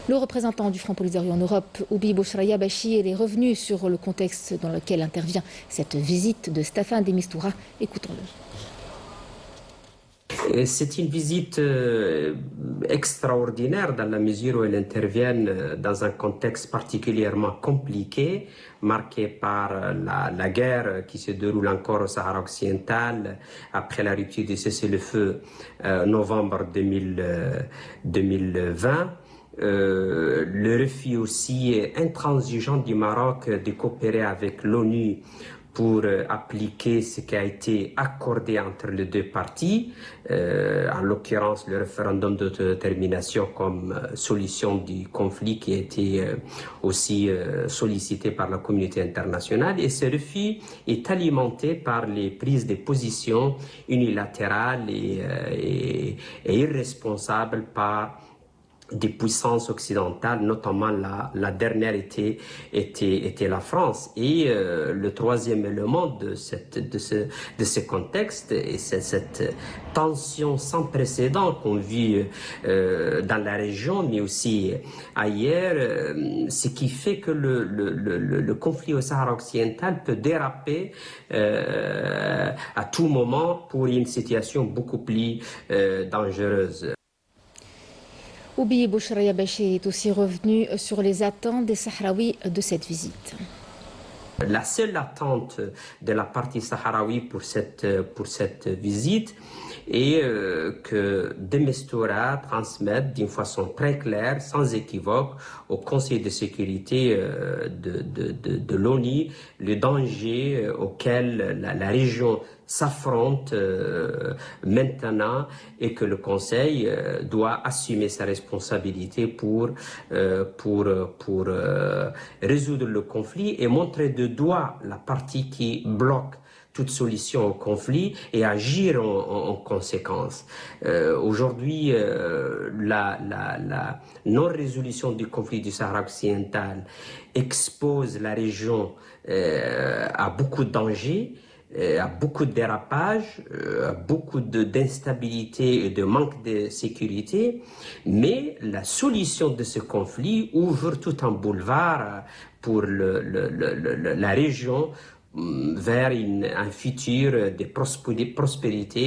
Le représentant du Front Polisario en Europe, Oubi Bouchraya Bachir, est revenu sur le contexte dans lequel intervient cette visite de Staffan de Mistura. Écoutons-le. C'est une visite extraordinaire dans la mesure où elle intervient dans un contexte particulièrement compliqué, marqué par la guerre qui se déroule encore au Sahara occidental après la rupture du cessez-le-feu novembre 2020. Le refus aussi intransigeant du Maroc de coopérer avec l'ONU pour appliquer ce qui a été accordé entre les deux parties, en l'occurrence le référendum d'autodétermination comme solution du conflit qui a été aussi sollicité par la communauté internationale. Et ce refus est alimenté par les prises de position unilatérales et irresponsables par des puissances occidentales, notamment la dernière était la France. Et le troisième élément de ce contexte, et c'est cette tension sans précédent qu'on vit dans la région, mais aussi ailleurs, ce qui fait que le conflit au Sahara occidental peut déraper à tout moment pour une situation beaucoup plus dangereuse. Oubi Bouchraya Bachir est aussi revenu sur les attentes des Sahraouis de cette visite. La seule attente de la partie sahraoui pour cette visite est que de Mistura transmette d'une façon très claire, sans équivoque, au Conseil de sécurité de l'ONU le danger auquel la région s'affronte maintenant et que le Conseil doit assumer sa responsabilité pour résoudre le conflit et montrer de doigt la partie qui bloque toute solution au conflit et agir en conséquence. Aujourd'hui, la non-résolution du conflit du Sahara occidental expose la région à beaucoup de dangers, à beaucoup de dérapages, à beaucoup d'instabilité et de manque de sécurité, mais la solution de ce conflit ouvre tout un boulevard pour la région vers un futur de prospérité